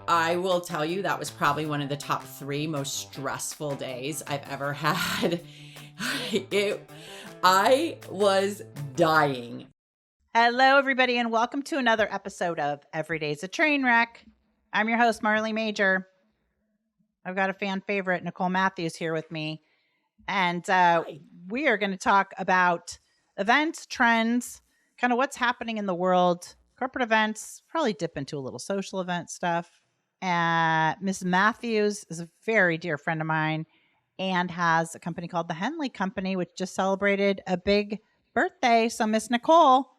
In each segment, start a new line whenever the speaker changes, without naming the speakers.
I will tell you that was probably one of the top 3 most stressful days I've ever had. I was dying.
Hello, everybody, and welcome to another episode of Every Day's a Train Wreck. I'm your host, Marley Major. I've got a fan favorite, Nicole Matthews, here with me. And we are going to talk about events, trends, kind of what's happening in the world, corporate events, probably dip into a little social event stuff. Miss Matthews is a very dear friend of mine and has a company called the Henley Company, which just celebrated a big birthday. So, Miss Nicole,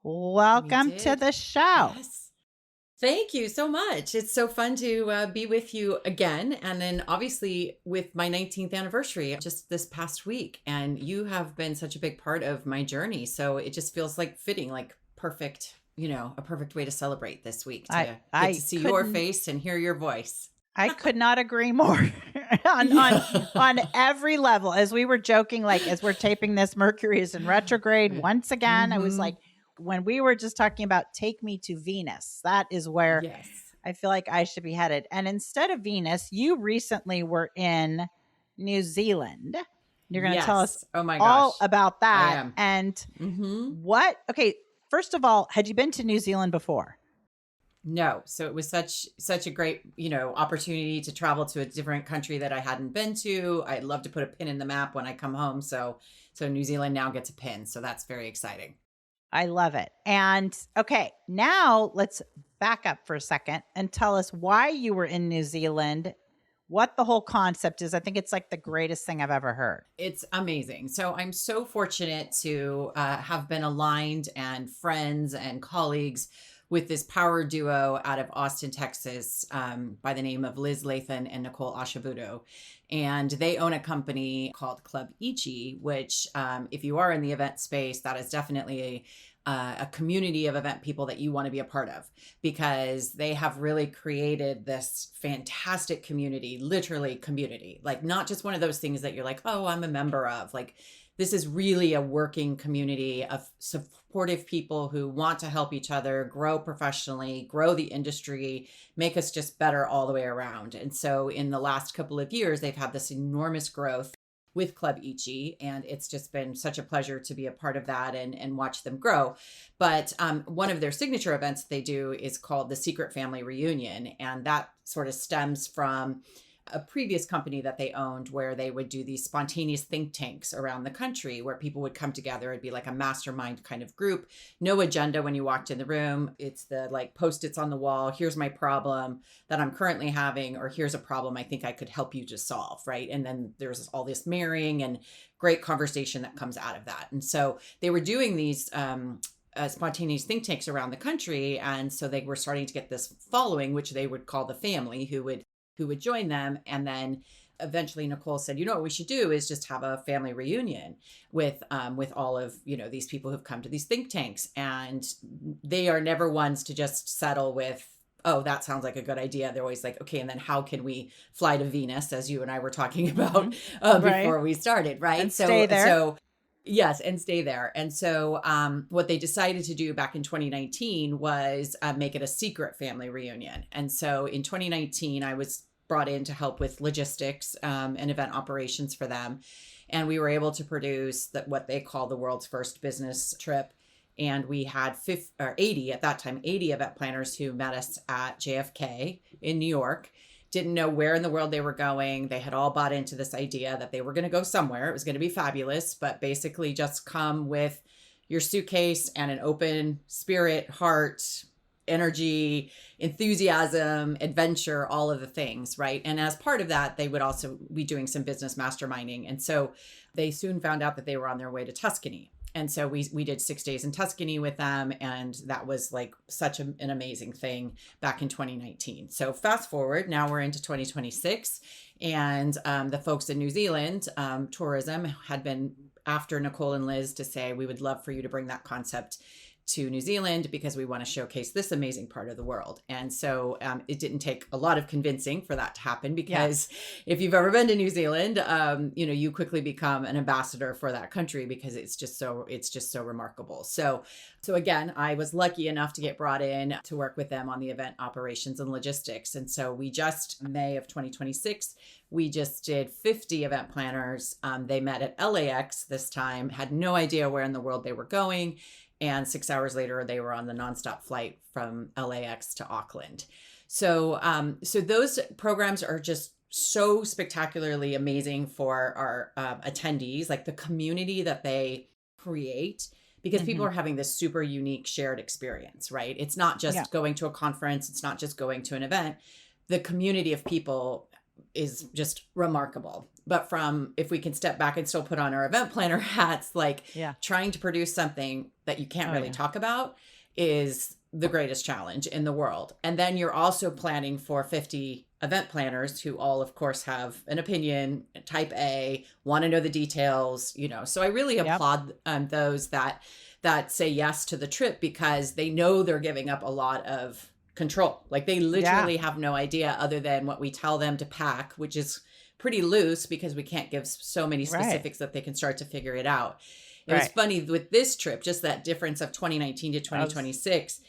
welcome to the show.
Yes. Thank you so much. It's so fun to be with you again. And then obviously with my 19th anniversary just this past week. And you have been such a big part of my journey. So it just feels like fitting, like perfect, a perfect way to celebrate this week to get to see your face and hear your voice.
I could not agree more on every level. As we were joking, like as we're taping this, Mercury is in retrograde once again. I was like, when we were just talking about take me to Venus, that is where I feel like I should be headed. And instead of Venus, you recently were in New Zealand. You're going to tell us all about that.
I am.
And okay, first of all, had you been to New Zealand before?
No. So it was such a great, opportunity to travel to a different country that I hadn't been to. I'd love to put a pin in the map when I come home. So New Zealand now gets a pin. So that's very exciting.
I love it. And okay, now let's back up for a second and tell us why you were in New Zealand, what the whole concept is. I think it's like the greatest thing I've ever heard.
It's amazing. So I'm so fortunate to have been aligned and friends and colleagues with this power duo out of Austin, Texas, by the name of Liz Lathan and Nicole Ashabudo. And they own a company called Club Ichi, which if you are in the event space, that is definitely a community of event people that you want to be a part of, because they have really created this fantastic community, literally community, like not just one of those things that you're like, oh, I'm a member of. Like, this is really a working community of supportive people who want to help each other grow professionally, grow the industry, make us just better all the way around. And so in the last couple of years, they've had this enormous growth with Club Ichi, and it's just been such a pleasure to be a part of that and watch them grow. But one of their signature events they do is called the Secret Family Reunion, and that sort of stems from a previous company that they owned, where they would do these spontaneous think tanks around the country where people would come together. It'd be like a mastermind kind of group, no agenda when you walked in the room. It's the like Post-its on the wall. Here's my problem that I'm currently having, or here's a problem I think I could help you to solve. Right. And then there's all this marrying and great conversation that comes out of that. And so they were doing these, spontaneous think tanks around the country. And so they were starting to get this following, which they would call the family, who would join them. And then eventually Nicole said, what we should do is just have a family reunion with all of, these people who've come to these think tanks. And they are never ones to just settle with, oh, that sounds like a good idea. They're always like, okay, and then how can we fly to Venus, as you and I were talking about before we started, right?
And stay there.
Yes, and stay there. And so what they decided to do back in 2019 was make it a secret family reunion. And so in 2019, I was brought in to help with logistics and event operations for them. And we were able to produce what they call the world's first business trip. And we had 80 at that time, 80 event planners who met us at JFK in New York. Didn't know where in the world they were going. They had all bought into this idea that they were going to go somewhere. It was going to be fabulous, but basically just come with your suitcase and an open spirit, heart, energy, enthusiasm, adventure, all of the things, right? And as part of that, they would also be doing some business masterminding. And so they soon found out that they were on their way to Tuscany. And so we did 6 days in Tuscany with them. And that was like such an amazing thing back in 2019. So fast forward, now we're into 2026. And the folks in New Zealand, tourism had been after Nicole and Liz to say, we would love for you to bring that concept to New Zealand because we want to showcase this amazing part of the world. And so it didn't take a lot of convincing for that to happen, because if you've ever been to New Zealand, you quickly become an ambassador for that country because it's just so remarkable. So again, I was lucky enough to get brought in to work with them on the event operations and logistics. And so May of 2026, we just did 50 event planners. They met at LAX this time, had no idea where in the world they were going. And 6 hours later, they were on the nonstop flight from LAX to Auckland. So those programs are just so spectacularly amazing for our attendees, like the community that they create, because people are having this super unique shared experience, right? It's not just going to a conference. It's not just going to an event. The community of people is just remarkable. But if we can step back and still put on our event planner hats, trying to produce something that you can't really talk about is the greatest challenge in the world. And then you're also planning for 50 event planners who all, of course, have an opinion, type A, want to know the details, So I really applaud those that say yes to the trip, because they know they're giving up a lot of control. Like they literally have no idea other than what we tell them to pack, which is pretty loose because we can't give so many specifics that they can start to figure it out. It was funny with this trip, just that difference of 2019 to 2026.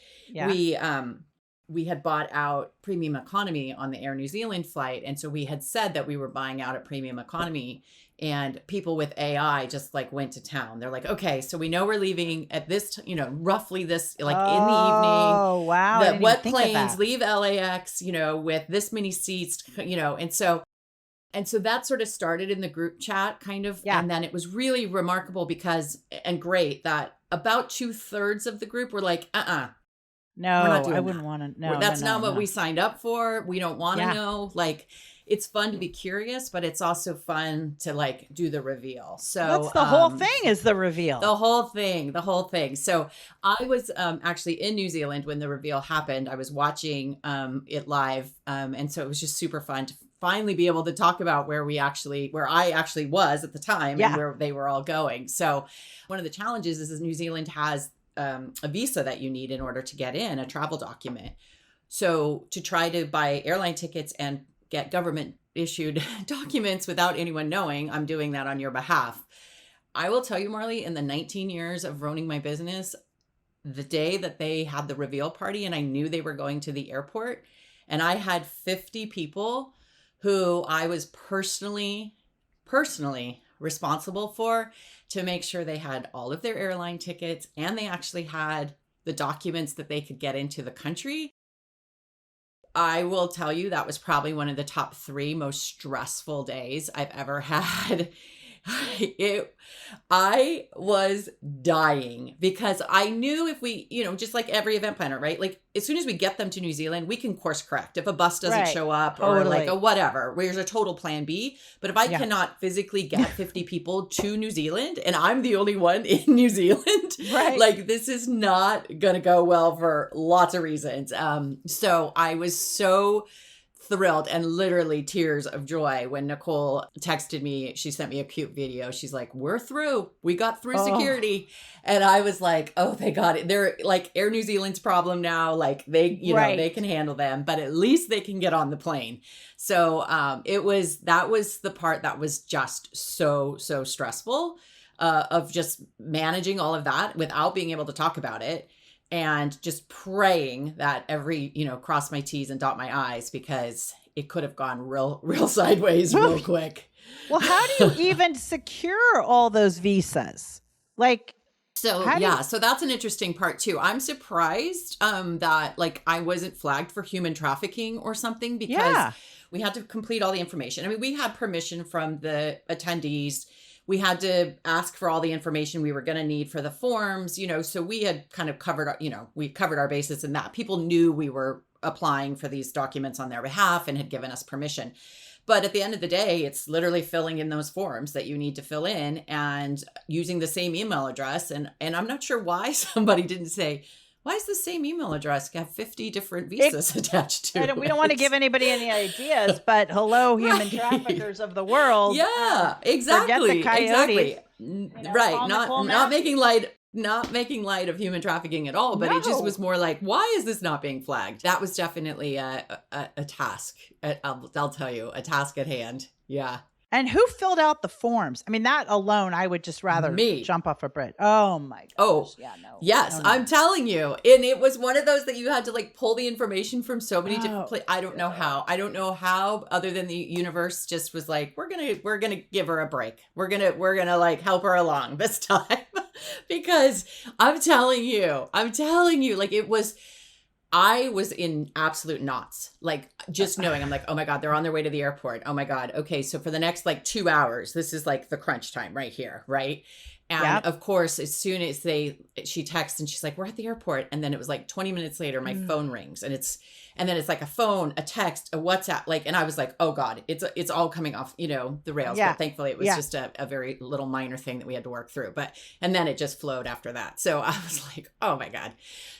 We had bought out premium economy on the Air New Zealand flight. And so we had said that we were buying out at premium economy, and people with AI just went to town. They're like, okay, so we know we're leaving at this, roughly this, in the evening.
Oh, wow.
What planes leave LAX, with this many seats, and so that sort of started in the group chat kind of. Yeah. And then it was really remarkable and great that about 2/3 of the group were like,
no, I wouldn't want to know.
That's not what we signed up for. We don't want to know. It's fun to be curious, but it's also fun to do the reveal. So
that's the whole thing, is the reveal.
The whole thing. So I was actually in New Zealand when the reveal happened. I was watching it live. And so it was just super fun to finally be able to talk about where I actually was at the time and where they were all going. So one of the challenges is New Zealand has a visa that you need in order to get in, a travel document. So to try to buy airline tickets and get government issued documents without anyone knowing, I'm doing that on your behalf. I will tell you, Marley, in the 19 years of running my business, the day that they had the reveal party and I knew they were going to the airport, and I had 50 people who I was personally responsible for to make sure they had all of their airline tickets and they actually had the documents that they could get into the country. I will tell you that was probably one of the top 3 most stressful days I've ever had. I was dying because I knew if we, just like every event planner, right? As soon as we get them to New Zealand, we can course correct. If a bus doesn't show up or a whatever, there's a total plan B. But if I cannot physically get 50 people to New Zealand and I'm the only one in New Zealand, this is not going to go well for lots of reasons. So I was so thrilled and literally tears of joy when Nicole texted me. She sent me a cute video. She's like, we're through. We got through security. And I was like, oh, they got it. They're Air New Zealand's problem now. They can handle them, but at least they can get on the plane. So that was the part that was just so stressful of just managing all of that without being able to talk about it. And just praying that cross my T's and dot my I's, because it could have gone real sideways real quick.
Well, how do you even secure all those visas?
So that's an interesting part too. I'm surprised that I wasn't flagged for human trafficking or something, because we had to complete all the information. I mean, we had permission from the attendees. We had to ask for all the information we were going to need for the forms, so we had kind of covered, we covered our bases in that. People knew we were applying for these documents on their behalf and had given us permission. But at the end of the day, it's literally filling in those forms that you need to fill in and using the same email address. And I'm not sure why somebody didn't say, why is the same email address have 50 different visas attached to it?
We don't want to give anybody any ideas, but hello, human traffickers of the world.
Yeah, exactly.
Forget the coyotes.
Exactly. Right. Not making light not making light of human trafficking at all, but it just
No.
was more like, why is this not being flagged? That was definitely a task. I'll tell you, a task at hand. Yeah.
And who filled out the forms? I mean, that alone, I would just rather
Me.
jump off a bridge. Oh my
Oh,
gosh. Yeah, no.
yes,
No,
I'm
no.
telling you. And it was one of those that you had to like pull the information from so many different
Oh,
places. I don't know how. I don't know how, other than the universe just was like, we're gonna give her a break. We're gonna like help her along this time. Because I'm telling you, like I was in absolute knots. Like just knowing, I'm like, oh my God, they're on their way to the airport. Oh my God. Okay. So for the next like 2 hours, this is like the crunch time right here. Right. And
Yep.
of course, as soon as she texts and she's like, we're at the airport. And then it was like 20 minutes later, my phone rings and then it's like a phone, a text, a WhatsApp, like, and I was like, oh God, it's all coming off, the rails.
Yeah.
But thankfully it was
Yeah.
just a very little minor thing that we had to work through. And then it just flowed after that. So I was like, oh my God.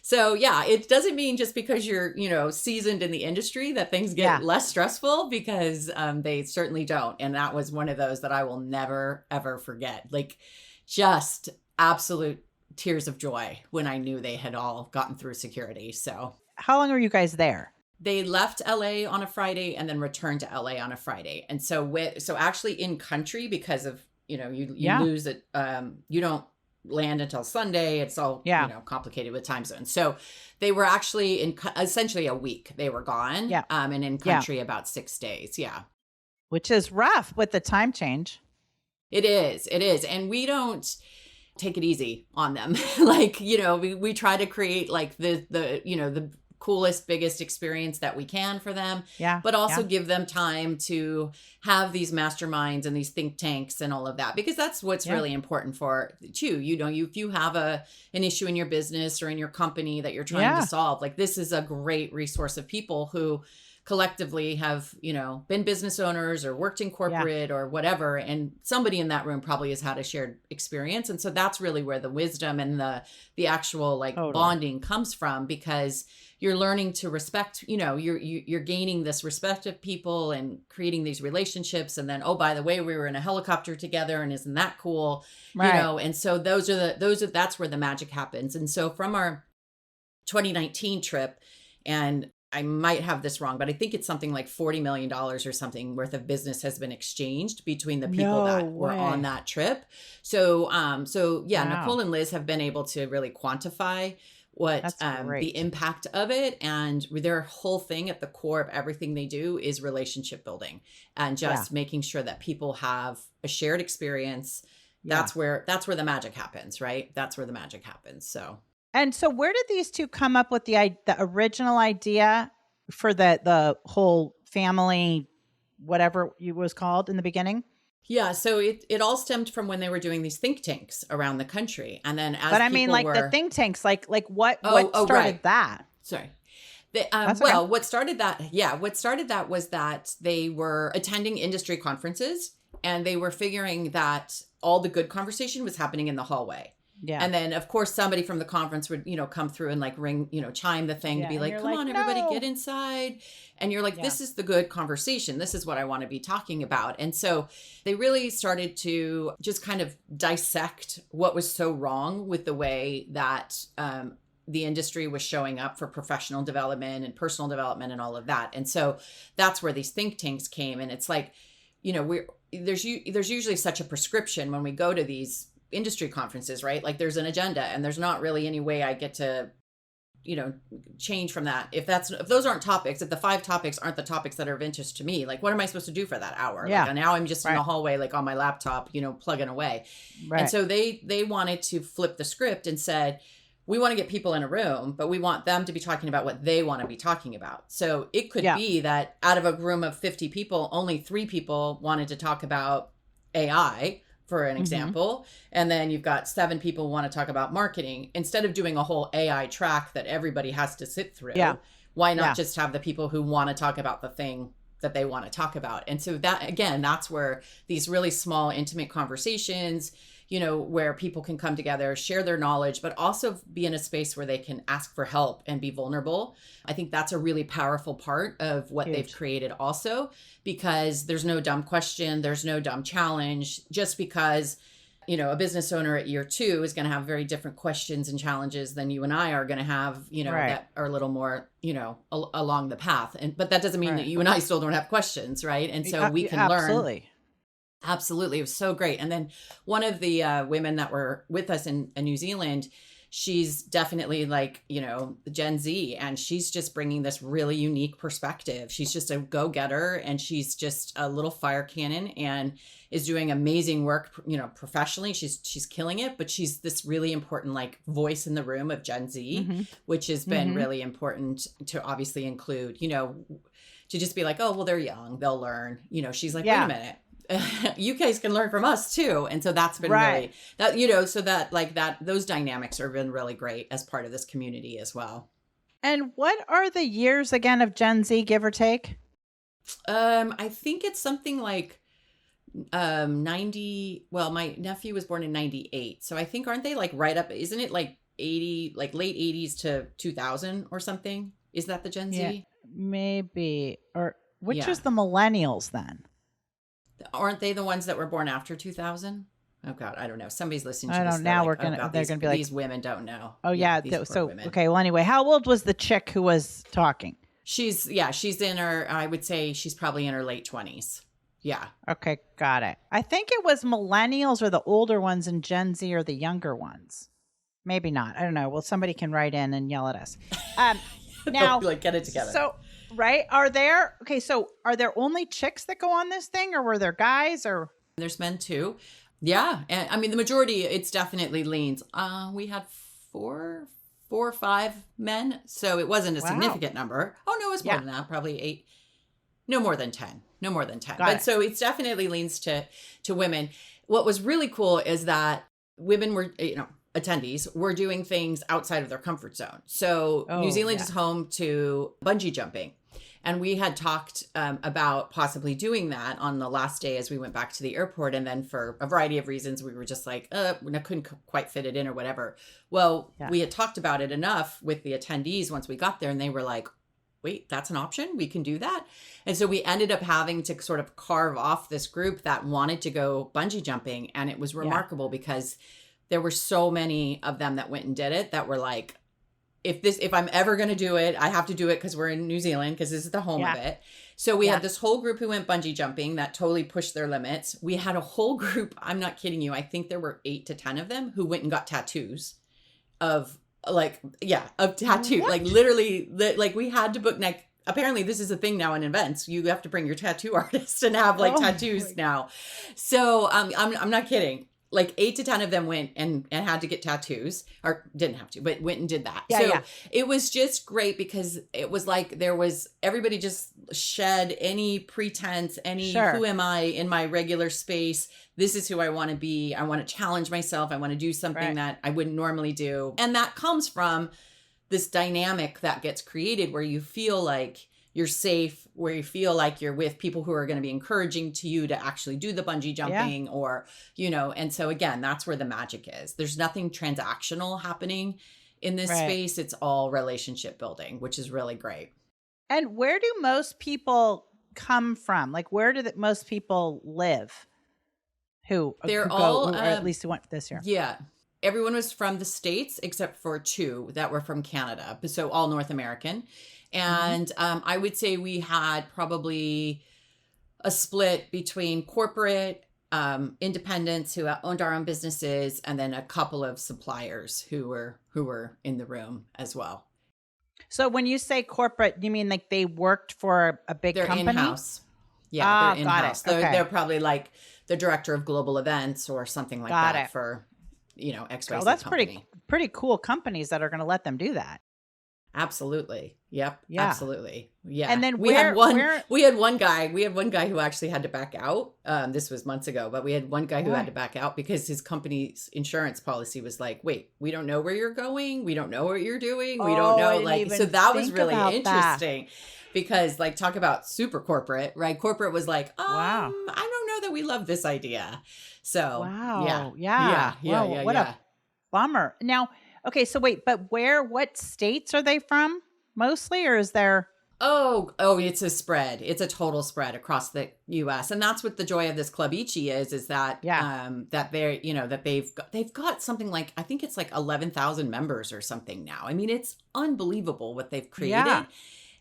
So yeah, it doesn't mean just because you're, seasoned in the industry that things get less stressful, because they certainly don't. And that was one of those that I will never, ever forget. Like just absolute tears of joy when I knew they had all gotten through security. So
How long were you guys there?
they left LA on a Friday and then returned to LA on a Friday. And so actually in country, because of, you lose it. You don't land until Sunday. It's all, complicated with time zones. So they were actually in essentially a week they were gone.
Yeah.
And in country about 6 days. Yeah.
Which is rough with the time change.
It is. And we don't take it easy on them. Like, we try to create like the coolest, biggest experience that we can for them.
Yeah.
But also give them time to have these masterminds and these think tanks and all of that, because that's what's really important for too. If you have an issue in your business or in your company that you're trying to solve, like this is a great resource of people who collectively have, been business owners or worked in corporate or whatever. And somebody in that room probably has had a shared experience. And so that's really where the wisdom and the actual like bonding comes from, because you're learning to respect, you're gaining this respect of people and creating these relationships. And then, oh, by the way, we were in a helicopter together and isn't that cool?
Right.
And so that's where the magic happens. And so from our 2019 trip, and I might have this wrong, but I think it's something like $40 million or something worth of business has been exchanged between the people that were on that trip. So, Nicole and Liz have been able to really quantify what the impact of it, and their whole thing at the core of everything they do is relationship building and just making sure that people have a shared experience. That's where the magic happens, right? That's where the magic happens. So.
And so where did these two come up with the original idea for the whole family, whatever it was called in the beginning?
Yeah, so it all stemmed from when they were doing these think tanks around the country. And then
But I mean, like the think tanks, like what started that?
Sorry.
Okay.
What started that was that they were attending industry conferences and they were figuring that all the good conversation was happening in the hallway. Yeah. And then of course somebody from the conference would, come through and like ring, chime the thing to be like, come on, everybody get inside. And you're like, this is the good conversation. This is what I want to be talking about. And so they really started to just kind of dissect what was so wrong with the way that, the industry was showing up for professional development and personal development and all of that. And so that's where these think tanks came. And it's like, there's usually such a prescription when we go to these industry conferences, right? Like there's an agenda and there's not really any way I get to, change from that. If those aren't topics, if the 5 topics aren't the topics that are of interest to me, like what am I supposed to do for that hour?
Yeah.
Like now I'm just in the hallway, like on my laptop, plugging away. Right. And so they wanted to flip the script and said, we want to get people in a room, but we want them to be talking about what they want to be talking about. So it could be that out of a room of 50 people, only 3 people wanted to talk about AI, for an example. And then you've got 7 people want to talk about marketing. Instead of doing a whole AI track that everybody has to sit through, why not just have the people who want to talk about the thing that they want to talk about? And so that, again, that's where these really small, intimate conversations, where people can come together, share their knowledge, but also be in a space where they can ask for help and be vulnerable. I think that's a really powerful part of what they've created also, because there's no dumb question, there's no dumb challenge, just because a business owner at year 2 is going to have very different questions and challenges than you and I are going to have,
Right.
that are a little more, along the path. But that doesn't mean that
Right.
you and I still don't have questions, right? And so we can learn.
Absolutely.
Absolutely. It was so great. And then one of the women that were with us in New Zealand, she's definitely like, Gen Z, and she's just bringing this really unique perspective. She's just a go-getter, and she's just a little fire cannon and is doing amazing work, professionally. She's killing it, but she's this really important like voice in the room of Gen Z, which has been really important to obviously include, to just be like, oh, well, they're young, they'll learn. She's like, wait a minute. You guys can learn from us too. And so that's been really that, so that like that, those dynamics have been really great as part of this community as well.
And what are the years again of Gen Z, give or take?
I think it's something like 90. Well, my nephew was born in 98. So I think, aren't they like right up, isn't it like 80, like late 80s to 2000 or something? Is that the Gen Z?
Maybe. Or which is the millennials then?
Aren't they the ones that were born after 2000? Oh God, I don't know. Somebody's listening to this.
I don't know. Now
like,
they're gonna be like,
these women don't know.
Oh yeah. So okay. Well, anyway, how old was the chick who was talking?
She's in her. I would say she's probably in her late 20s. Yeah.
Okay, got it. I think it was millennials or the older ones, and Gen Z are the younger ones. Maybe not. I don't know. Well, somebody can write in and yell at us. Now,
like get it together.
So. Right. So are there only chicks that go on this thing, or were there guys, or?
There's men too. Yeah. And I mean, the majority, it's definitely leans. We had four or five men. So it wasn't a significant number. Oh no, it was more than that. Probably 8. No more than 10. So it's definitely leans to women. What was really cool is that women were, attendees were doing things outside of their comfort zone. So New Zealand is home to bungee jumping. And we had talked about possibly doing that on the last day as we went back to the airport. And then for a variety of reasons, we were just like, I couldn't quite fit it in or whatever. Well, we had talked about it enough with the attendees once we got there, and they were like, wait, that's an option? We can do that? And so we ended up having to sort of carve off this group that wanted to go bungee jumping. And it was remarkable because there were so many of them that went and did it that were like, if I'm ever going to do it, I have to do it because we're in New Zealand, because this is the home of it. So we had this whole group who went bungee jumping that totally pushed their limits. We had a whole group, I'm not kidding you, I think there were 8 to 10 of them who went and got tattoos of tattoos. Like literally, like we had to book neck. Apparently this is a thing now in events. You have to bring your tattoo artist and have like tattoos now. So I'm not kidding. Like 8 to 10 of them went and had to get tattoos, or didn't have to, but went and did that. It was just great because it was like everybody just shed any pretense, who am I in my regular space? This is who I want to be. I want to challenge myself. I want to do something that I wouldn't normally do. And that comes from this dynamic that gets created where you feel like you're safe, where you feel like you're with people who are going to be encouraging to you to actually do the bungee jumping or, and so again, that's where the magic is. There's nothing transactional happening in this space. It's all relationship building, which is really great.
And where do most people come from? Like, where do most people live? Who at least who went this year?
Yeah. Everyone was from the States except for 2 that were from Canada. So all North American. And I would say we had probably a split between corporate independents who owned our own businesses, and then a couple of suppliers who were in the room as well.
So when you say corporate, you mean like they worked for a big company?
They're in-house. Yeah, they're in-house.
Got it.
They're probably like the director of global events or something like that for, XYZ
that's
company.
pretty cool companies that are going to let them do that.
Absolutely. Yep. Yeah. Absolutely. Yeah.
And then
we had one guy who actually had to back out. This was months ago, but we had one guy who had to back out because his company's insurance policy was like, wait, we don't know where you're going. We don't know what you're doing. We don't know. So that was really interesting because talk about super corporate, right? Corporate was like, I don't know that we love this idea. So what a
bummer. Now, okay, so wait, but what states are they from mostly, or is there?
Oh, it's a spread. It's a total spread across the US. And that's what the joy of this club Ichi is that
Yeah.
that they're, that they've got something like, I think it's like 11,000 members or something now. I mean, it's unbelievable what they've
Yeah.
created.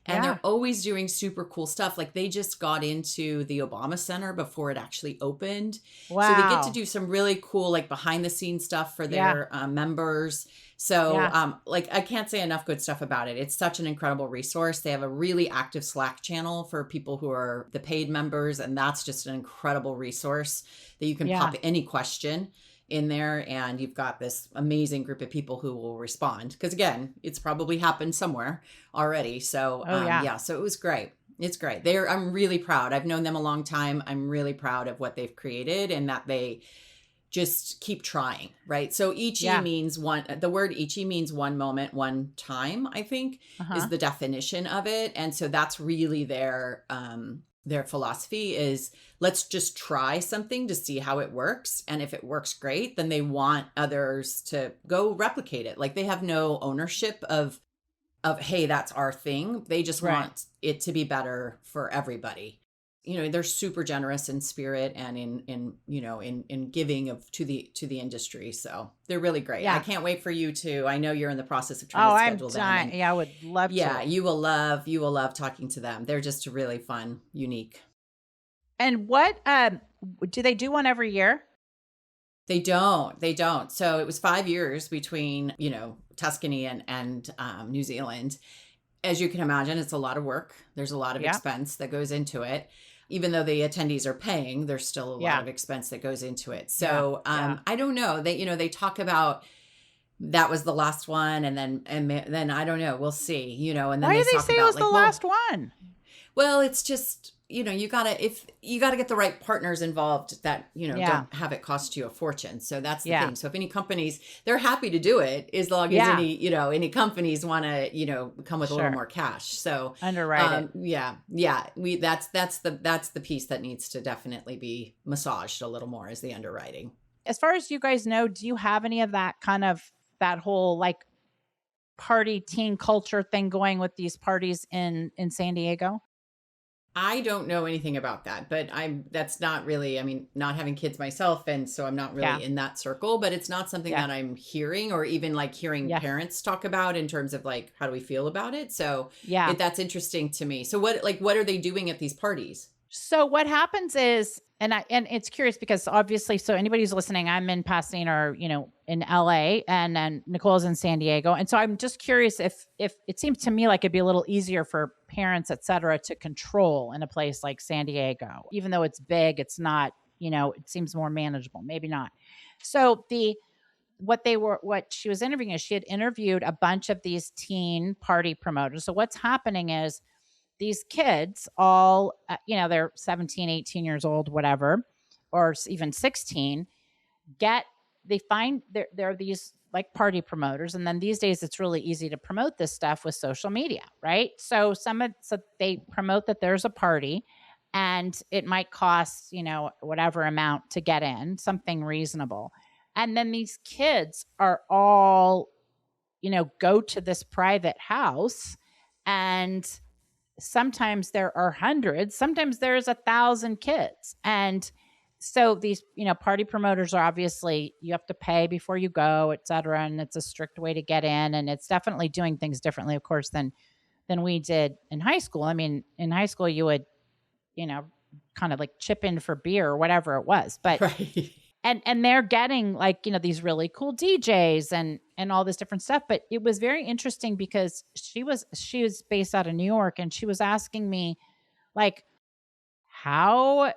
And
Yeah.
they're always doing super cool stuff. Like they just got into the Obama Center before it actually opened. So they get to
Wow.
do some really cool, like behind the scenes stuff for
Yeah.
their members. So,
Yeah.
like, I can't say enough good stuff about it. It's such an incredible resource. They have a really active Slack channel for people who are the paid members. And that's just an incredible resource that you can
Yeah.
pop any question in there, and you've got this amazing group of people who will respond, because again, it's probably happened somewhere already. So
Oh, yeah.
yeah, so it was great. It's great. I'm really proud. I've known them a long time. I'm really proud of what they've created and that they just keep trying, right? So Ichi
Yeah.
means one, the word Ichi means one moment, one time, I think, is
Uh-huh.
the definition of it. And so that's really their philosophy is, let's just try something to see how it works. And if it works great, then they want others to go replicate it. Like they have no ownership of hey, that's our thing. They just
Right.
want it to be better for everybody. They're super generous in spirit and in giving to the industry. So they're really great. I
Yeah.
can't wait for you to. I know you're in the process of
Oh,
trying to
I'm
schedule them,
dying.
and
Yeah, I would love
yeah,
to.
you will love talking to them. They're just really fun, unique.
And what do they do one every year?
They don't. So it was 5 years between Tuscany and New Zealand. As you can imagine, it's a lot of work. There's a lot of
Yeah.
expense that goes into it. Even though the attendees are paying, there's still a lot
Yeah.
of expense that goes into it.
Yeah.
So
Yeah.
I don't know. They talk about that was the last one, and then I don't know. We'll see. And then
Why
they
do they
talk
say it
about
was the
like, well,
last one?
well, it's just, you gotta get the right partners involved that,
Yeah.
don't have it cost you a fortune. So that's the
Yeah.
thing. So if any companies, they're happy to do it as long as
Yeah.
any companies want to, come with a little
Sure.
more cash. So
Underwrite it.
yeah, that's the piece that needs to definitely be massaged a little more, is the underwriting.
As far as you guys know, do you have any of that whole like party teen culture thing going with these parties in San Diego?
I don't know anything about that, but that's not really, I mean, not having kids myself. And so I'm not
Yeah.
really in that circle, but it's not something
Yeah.
that I'm hearing or even like hearing
Yeah.
parents talk about in terms of like, how do we feel about it? So
Yeah.
that's interesting to me. So what are they doing at these parties?
So what happens is, and it's curious because obviously, so anybody who's listening, I'm in Pasadena or in LA, and then Nicole's in San Diego, and so I'm just curious if it seems to me like it'd be a little easier for parents, et cetera, to control in a place like San Diego, even though it's big, it's not, it seems more manageable. Maybe not. So what she was interviewing is she had interviewed a bunch of these teen party promoters. So what's happening is these kids all, they're 17, 18 years old, whatever, or even 16, they find there are these like party promoters. And then these days it's really easy to promote this stuff with social media, right? So they promote that there's a party and it might cost, whatever amount to get in, something reasonable. And then these kids are all, go to this private house, and sometimes there are hundreds, sometimes there's 1,000 kids. And so these, party promoters are obviously, you have to pay before you go, et cetera. And it's a strict way to get in. And it's definitely doing things differently, of course, than we did in high school. I mean, in high school, you would, kind of like chip in for beer or whatever it was. But
Right.
and they're getting like, these really cool DJs and all this different stuff. But it was very interesting because she was based out of New York, and she was asking me like, how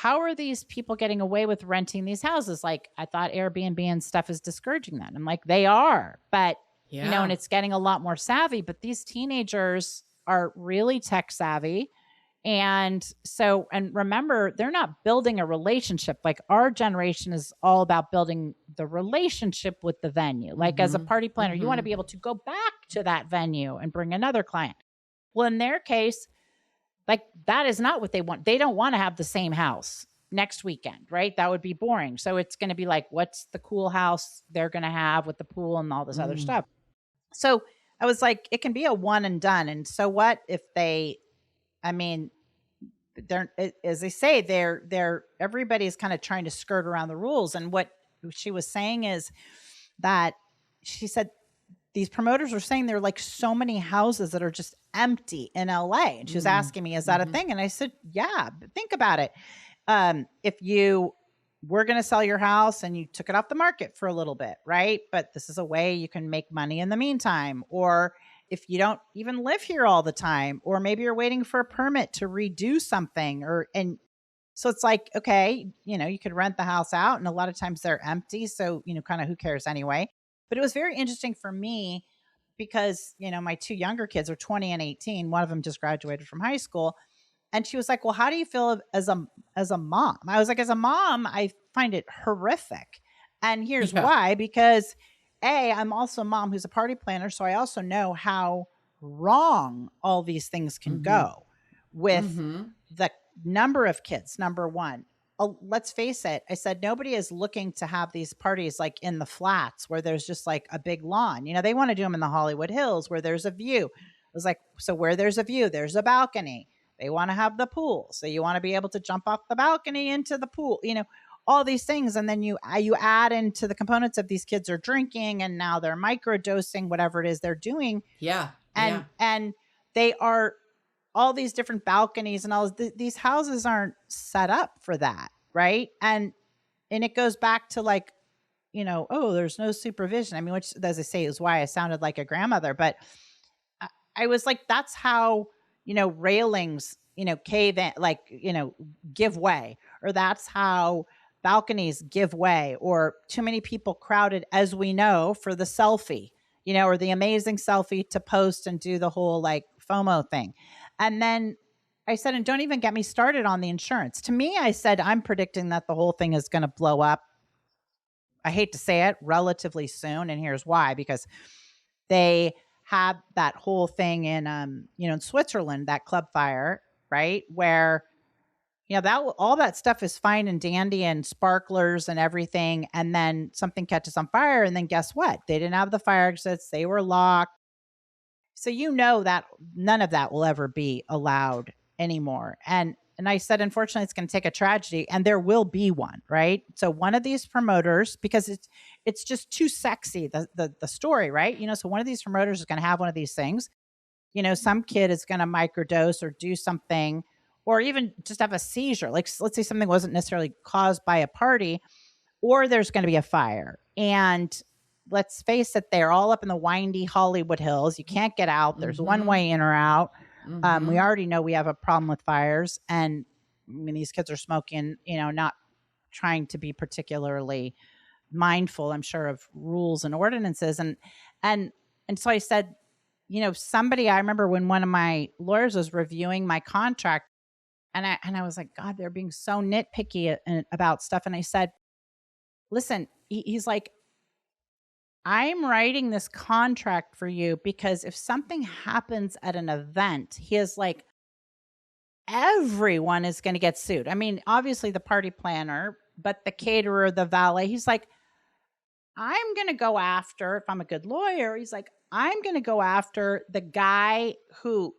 are these people getting away with renting these houses? Like, I thought Airbnb and stuff is discouraging that. I'm like, they are, but
Yeah.
and it's getting a lot more savvy, but these teenagers are really tech savvy. And remember, they're not building a relationship. Like our generation is all about building the relationship with the venue. Like as a party planner, you want to be able to go back to that venue and bring another client. Well, in their case, like that is not what they want. They don't want to have the same house next weekend, right? That would be boring. So it's going to be like, what's the cool house they're going to have with the pool and all this other stuff. So I was like, it can be a one and done. And so what if they, I mean, they're, as they say, everybody's kind of trying to skirt around the rules. And what she was saying is that she said these promoters were saying there are like so many houses that are just empty in LA. And she was asking me, is that a thing? And I said, yeah, but think about it. If you were going to sell your house and you took it off the market for a little bit, right? But this is a way you can make money in the meantime. Or if you don't even live here all the time, or maybe you're waiting for a permit to redo something, and so it's like, okay, you could rent the house out and a lot of times they're empty. So, kind of who cares anyway? But it was very interesting for me because, my two younger kids are 20 and 18. One of them just graduated from high school. And she was like, well, how do you feel as a mom? I was like, as a mom, I find it horrific. And here's
Yeah.
why, because I'm also a mom who's a party planner. So I also know how wrong all these things can go with the number of kids. Number one, let's face it. I said, nobody is looking to have these parties like in the flats where there's just like a big lawn. They want to do them in the Hollywood Hills where there's a view. I was like, so where there's a view, there's a balcony. They want to have the pool. So you want to be able to jump off the balcony into the pool, all these things. And then you add into the components of these kids are drinking and now they're microdosing, whatever it is they're doing.
Yeah.
And they are all these different balconies and all these houses aren't set up for that. Right. And it goes back to like, oh, there's no supervision. I mean, which, as I say, is why I sounded like a grandmother, but I was like, that's how, railings, cave in, like, give way, or that's how balconies give way, or too many people crowded, as we know, for the selfie, or the amazing selfie to post and do the whole like FOMO thing. And then I said, and don't even get me started on the insurance. To me, I said, I'm predicting that the whole thing is going to blow up. I hate to say it, relatively soon. And here's why, because they had that whole thing in, in Switzerland, that club fire, right? Where, that all that stuff is fine and dandy and sparklers and everything. And then something catches on fire. And then guess what? They didn't have the fire exits. They were locked. So that none of that will ever be allowed anymore. And I said, unfortunately, it's going to take a tragedy, and there will be one, right? So one of these promoters, because it's just too sexy, the story, right? So one of these promoters is going to have one of these things. Some kid is going to microdose or do something, or even just have a seizure. Like, let's say something wasn't necessarily caused by a party, or there's going to be a fire. And let's face it, they're all up in the windy Hollywood Hills. You can't get out. There's one way in or out. We already know we have a problem with fires. And I mean, these kids are smoking, not trying to be particularly mindful, I'm sure, of rules and ordinances. And so I said, I remember when one of my lawyers was reviewing my contract, and I was like, God, they're being so nitpicky about stuff. And I said, listen, he's like, I'm writing this contract for you because if something happens at an event, he is like, everyone is going to get sued. I mean, obviously the party planner, but the caterer, the valet, he's like, I'm going to go after, if I'm a good lawyer, he's like, I'm going to go after the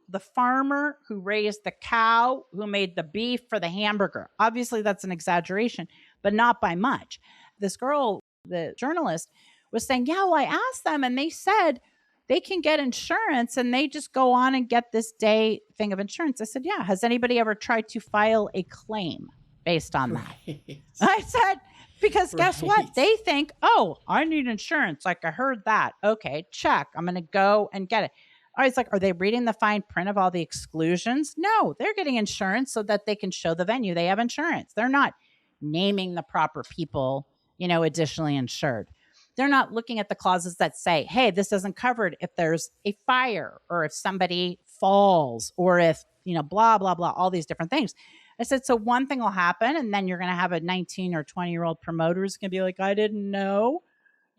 the farmer who raised the cow, who made the beef for the hamburger. Obviously that's an exaggeration, but not by much. This girl, the journalist, was saying, yeah, well, I asked them and they said they can get insurance and they just go on and get this day thing of insurance. I said, yeah. Has anybody ever tried to file a claim based on that?
Right.
I said, because guess what? They think, oh, I need insurance. Like, I heard that. Okay, check. I'm going to go and get it. All right, it's like, are they reading the fine print of all the exclusions? No, they're getting insurance so that they can show the venue they have insurance. They're not naming the proper people, additionally insured. They're not looking at the clauses that say, hey, this isn't covered if there's a fire or if somebody falls or if, blah, blah, blah, all these different things. I said, so one thing will happen and then you're going to have a 19 or 20-year-old promoter who's going to be like, I didn't know,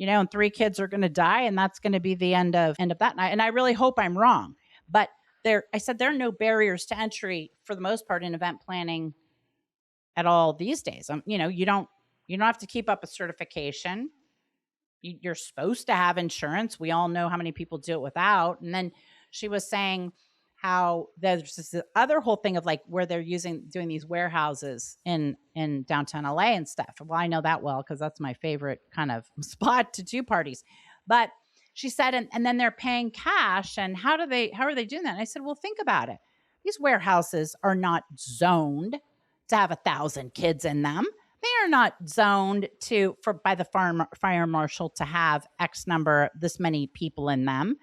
and 3 kids are going to die. And that's going to be the end of that night. And I really hope I'm wrong. But I said, there are no barriers to entry for the most part in event planning at all these days. You don't have to keep up a certification. you're supposed to have insurance. We all know how many people do it without. And then she was saying how there's this other whole thing of like where they're doing these warehouses in downtown LA and stuff. Well, I know that well because that's my favorite kind of spot to do parties. But she said, and then they're paying cash. And how are they doing that? And I said, well, think about it. These warehouses are not zoned to have 1,000 kids in them. They are not zoned by the fire marshal to have X number, this many people in them.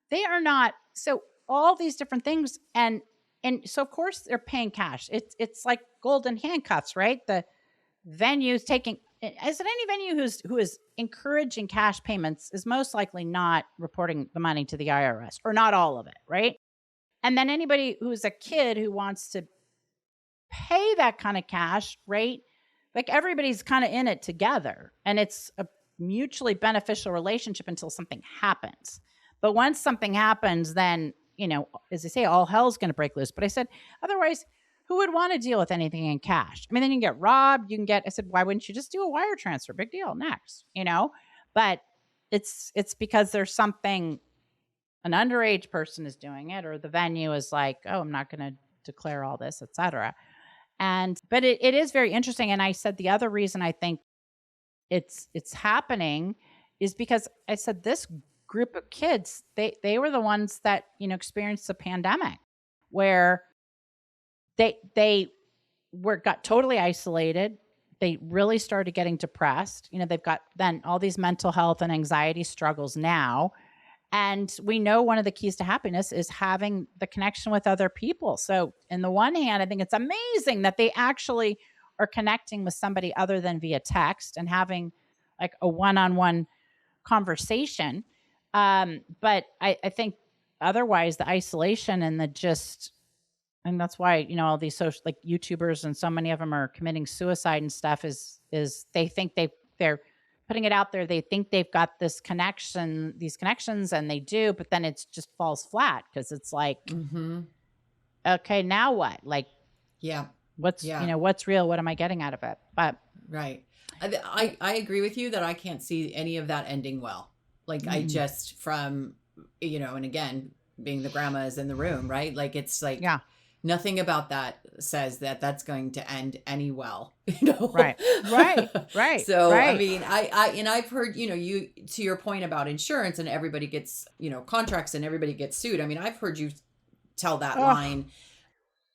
They are not. So all these different things. And so of course they're paying cash. It's like golden handcuffs, right? The venue's taking, is it any venue who is encouraging cash payments is most likely not reporting the money to the IRS, or not all of it, right? And then anybody who's a kid who wants to pay that kind of cash, right? Like everybody's kind of in it together, and it's a mutually beneficial relationship until something happens. But once something happens, then, as they say, all hell's going to break loose. But I said, otherwise, who would want to deal with anything in cash? I mean, then you can get robbed. I said, why wouldn't you just do a wire transfer? Big deal. Next, but it's because there's something, an underage person is doing it, or the venue is like, oh, I'm not going to declare all this, et cetera. But it is very interesting. And I said, the other reason I think it's happening is because I said, this group of kids, they were the ones that, experienced the pandemic, where they got totally isolated. They really started getting depressed. They've got then all these mental health and anxiety struggles now. And we know one of the keys to happiness is having the connection with other people. So in the one hand, I think it's amazing that they actually are connecting with somebody other than via text and having like a one-on-one conversation. But I think otherwise the isolation and and that's why, all these social, like YouTubers and so many of them are committing suicide and stuff is they think they're putting it out there. They think they've got these connections, and they do, but then it just falls flat because it's like, okay, now what? Like, what's real? What am I getting out of it? But
right. I agree with you that I can't see any of that ending well. Like I just from, and again, being the grandmas in the room, right? Like, it's like, nothing about that says that that's going to end any well,
Right.
So,
right.
I mean, I've heard, you, to your point about insurance and everybody gets, contracts and everybody gets sued. I mean, I've heard you tell that line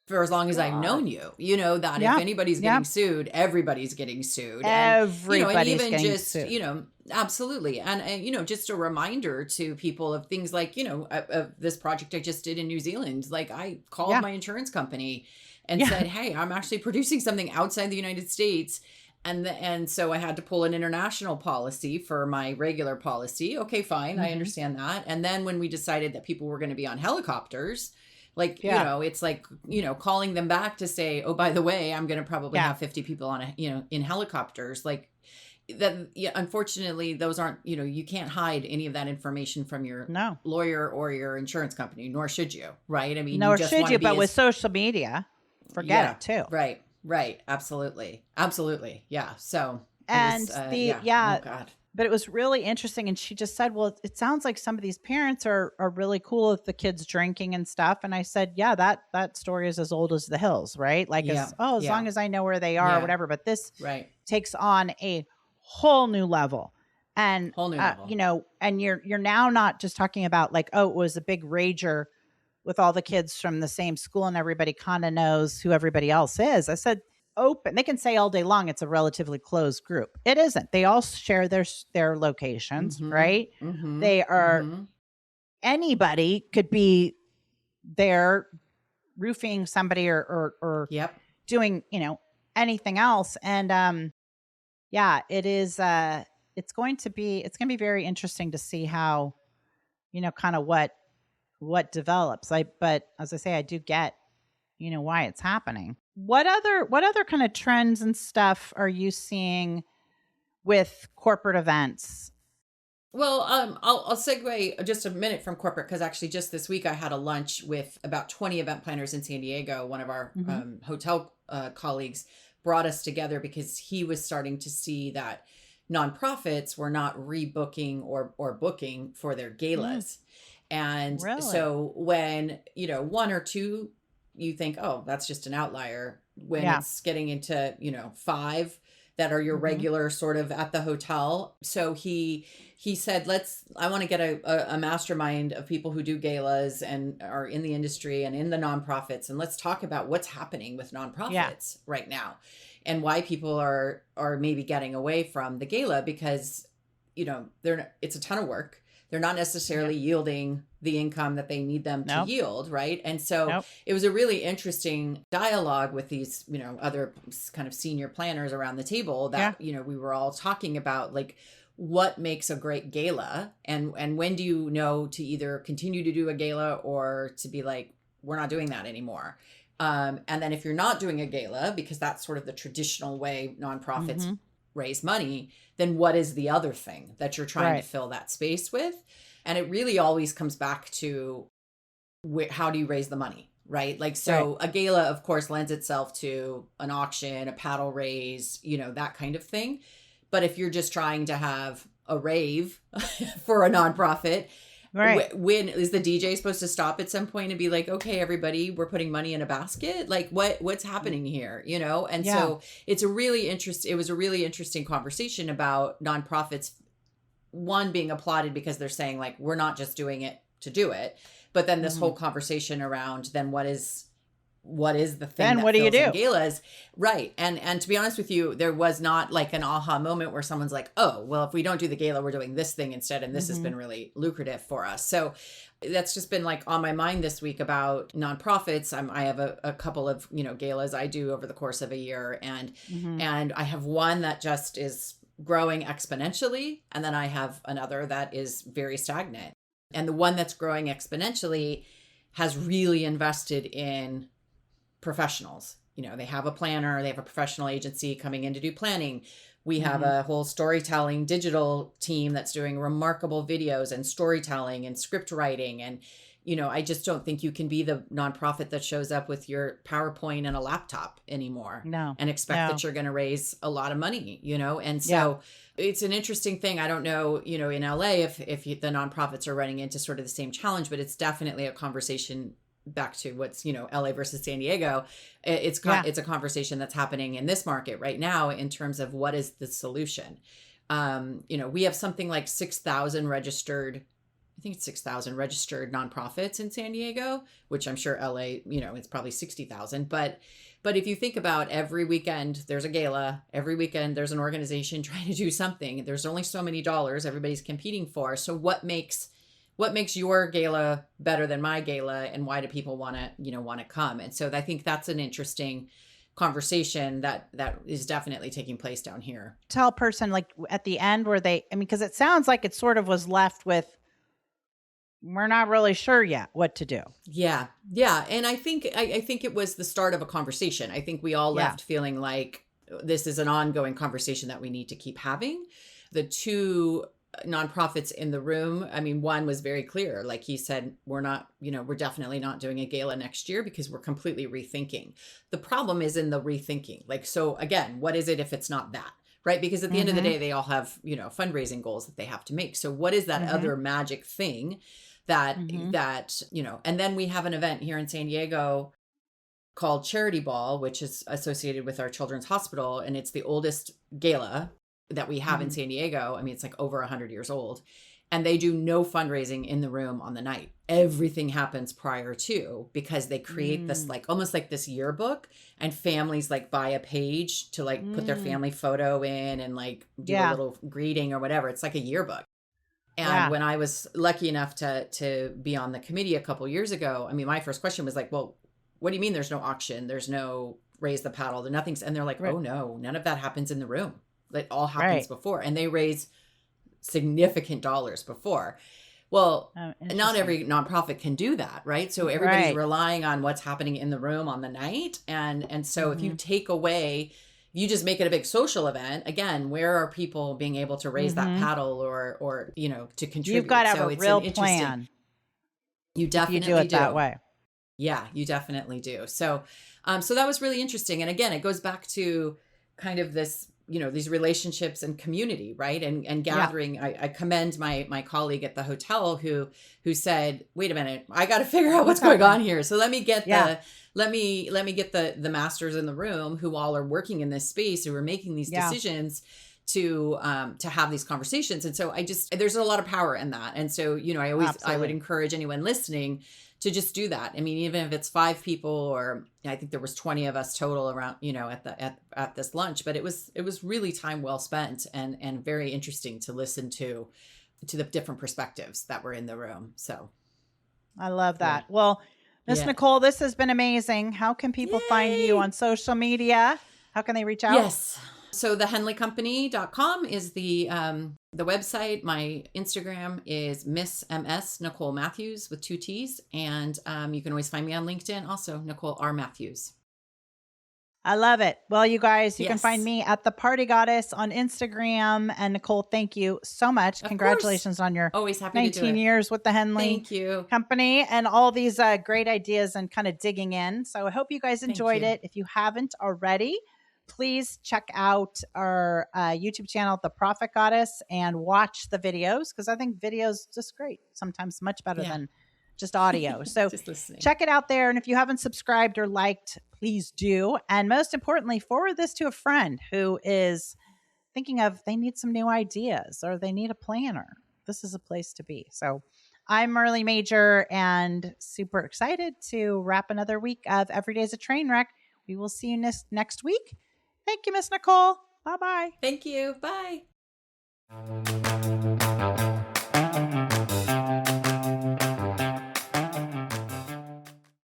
for as long as I've known you, that if anybody's getting sued, everybody's getting sued.
Everybody's
and even
getting
just,
sued.
Absolutely. And, just a reminder to people of things like, of this project I just did in New Zealand. Like I called my insurance company and said, hey, I'm actually producing something outside the United States. And so I had to pull an international policy for my regular policy. Okay, fine. I understand that. And then when we decided that people were going to be on helicopters, like, it's like, calling them back to say, oh, by the way, I'm going to probably have 50 people on in helicopters. Like that. Unfortunately, those aren't, you can't hide any of that information from your lawyer or your insurance company, nor should you. Right. I mean,
nor should you, but with social media, forget it too.
Right. Right. Absolutely. Absolutely. Yeah. So,
and
oh God.
But it was really interesting. And she just said, well, it sounds like some of these parents are really cool with the kids drinking and stuff. And I said, yeah, that story is as old as the hills, right? Like, as long as I know where they are or whatever. But this takes on a whole new level. And, and you're now not just talking about like, oh, it was a big rager with all the kids from the same school and everybody kind of knows who everybody else is. I said, open. They can say all day long it's a relatively closed group. It isn't. They all share their locations, right? They are anybody could be there roofing somebody or doing, anything else. And it is it's going to be very interesting to see how, kind of what develops. But as I say, I do get, why it's happening. What other kind of trends and stuff are you seeing with corporate events?
Well, I'll segue just a minute from corporate because actually just this week I had a lunch with about 20 event planners in San Diego. One of our hotel colleagues brought us together because he was starting to see that nonprofits were not rebooking or booking for their galas. And
Really?
so when, one or two, you think, oh, that's just an outlier. When
Yeah.
it's getting into, five that are your
Mm-hmm.
regular sort of at the hotel. So he said, I want to get a mastermind of people who do galas and are in the industry and in the nonprofits. And let's talk about what's happening with
Yeah.
nonprofits right now and why people are maybe getting away from the gala because, it's a ton of work. They're not necessarily
Yep.
yielding the income that they need them to
Nope.
yield, right? And so
Nope.
it was a really interesting dialogue with these, other kind of senior planners around the table
Yeah.
that, we were all talking about like what makes a great gala and when do you know to either continue to do a gala or to be like, we're not doing that anymore. And then if you're not doing a gala, because that's sort of the traditional way nonprofits
Mm-hmm.
raise money, then what is the other thing that you're trying to
Right.
fill that space with? And it really always comes back to how do you raise the money, right? Like, so a gala, of course, lends itself to an auction, a paddle raise, that kind of thing. But if you're just trying to have a rave for a nonprofit,
Right.
when is the DJ supposed to stop at some point and be like, okay, everybody, we're putting money in a basket? Like what's happening here, And
Yeah.
so it was a really interesting conversation about nonprofits, one being applauded because they're saying like, we're not just doing it to do it, but then this
Mm-hmm.
whole conversation around then what is the thing
Then
that
what do you
fills in
do?
galas, right? And to be honest with you, there was not like an aha moment where someone's like, oh well, if we don't do the gala, we're doing this thing instead, and this has
Mm-hmm.
been really lucrative for us. So that's just been like on my mind this week about nonprofits. I have a couple of galas I do over the course of a year, and
Mm-hmm.
I have one that just is growing exponentially, and then I have another that is very stagnant. And the one that's growing exponentially has really invested in professionals. They have a planner, they have a professional agency coming in to do planning. We have
Mm-hmm.
a whole storytelling digital team that's doing remarkable videos and storytelling and script writing. And, I just don't think you can be the nonprofit that shows up with your PowerPoint and a laptop anymore
No.
and expect
No.
that you're going to raise a lot of money, And
Yeah.
so it's an interesting thing. I don't know, in LA, if the nonprofits are running into sort of the same challenge, but it's definitely a conversation back to what's LA versus San Diego. It's
Yeah.
it's a conversation that's happening in this market right now in terms of what is the solution. We have something like 6,000 registered. I think it's 6,000 registered nonprofits in San Diego, which I'm sure LA, it's probably 60,000. But if you think about every weekend, there's a gala. Every weekend, there's an organization trying to do something. There's only so many dollars everybody's competing for. So what makes your gala better than my gala, and why do people want to come? And so I think that's an interesting conversation that is definitely taking place down here.
Tell a person like at the end where because it sounds like it sort of was left with, we're not really sure yet what to do.
Yeah. And I think it was the start of a conversation. I think we all
Yeah.
left feeling like this is an ongoing conversation that we need to keep having. The two nonprofits in the room, one was very clear. Like he said, we're definitely not doing a gala next year because we're completely rethinking. The problem is in the rethinking. Like, so again, what is it if it's not that? Right? Because at the end of the day, they all have, fundraising goals that they have to make. So what is that other magic thing that, and then we have an event here in San Diego called Charity Ball, which is associated with our children's hospital. And it's the oldest gala that we have in San Diego. It's like over 100 years old, and they do no fundraising in the room on the night. Everything happens prior to, because they create this like almost like this yearbook, and families like buy a page to like put their family photo in and like do a little greeting or whatever. It's like a yearbook. And when I was lucky enough to be on the committee a couple years ago, my first question was like, well, what do you mean there's no auction? There's no raise the paddle, nothing's, and they're like, oh no, none of that happens in the room. It all happens before, and they raise significant dollars before. Well, not every nonprofit can do that, right? So everybody's relying on what's happening in the room on the night, and so if you take away, you just make it a big social event. Again, where are people being able to raise that paddle or to contribute?
You've got to have
so
a real plan.
You definitely
do it that way.
Yeah, you definitely do. So, so that was really interesting. And again, it goes back to kind of this, these relationships and community, right? And gathering. I commend my colleague at the hotel who said, wait a minute, I got to figure out what's going on here. So let me get let me get the masters in the room who all are working in this space, who are making these decisions to have these conversations. And so there's a lot of power in that. And so, I would encourage anyone listening to just do that. I mean, even if it's 5 people, or I think there was 20 of us total around, at this lunch, but it was really time well spent and very interesting to listen to the different perspectives that were in the room. So
I love that. Yeah. Well, Miss Nicole, this has been amazing. How can people find you on social media? How can they reach out?
Yes. So the henleycompany.com is the website. My Instagram is Miss MS Nicole Matthews with 2 T's. And you can always find me on LinkedIn also, Nicole R. Matthews.
I love it. Well, you guys, you can find me at the Party Goddess on Instagram. And Nicole, thank you so much. Congratulations on your
always happy
19 years with the Henley Company and all these great ideas and kind of digging in. So I hope you guys enjoyed it. If you haven't already, please check out our YouTube channel, The Profit Goddess, and watch the videos, because I think videos just great. Sometimes much better than just audio. So check it out there. And if you haven't subscribed or liked, please do. And most importantly, forward this to a friend who is thinking of they need some new ideas or they need a planner. This is a place to be. So I'm Marley Major and super excited to wrap another week of Every Day's a Train Wreck. We will see you next week. Thank you, Miss Nicole. Bye-bye.
Thank you. Bye.